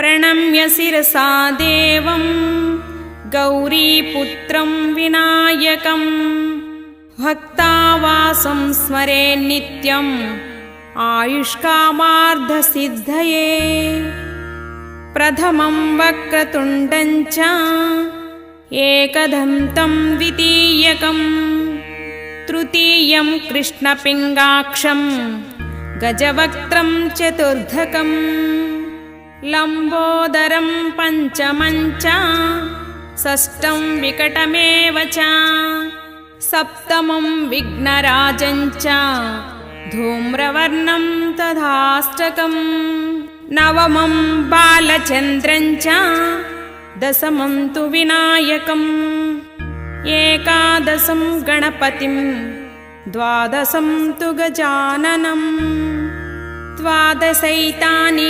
प्रणम्य शिरसा देवं गौरीपुत्रं विनायकं भक्तावासं स्मरे नित्यम् आयुष्कामार्धसिद्धये। प्रथमं वक्रतुण्डं च एकदन्तं द्वितीयकं तृतीयं कृष्णपिङ्गाक्षं गजवक्त्रं चतुर्धकं लम्बोदरं पञ्चमं च षष्ठं विकटमेव च सप्तमं विघ्नराजं च धूम्रवर्णं तथाष्टकं नवमं बालचन्द्रं च दशमं तु विनायकम् एकादशं गणपतिं द्वादशं तु गजाननं द्वादशैतानि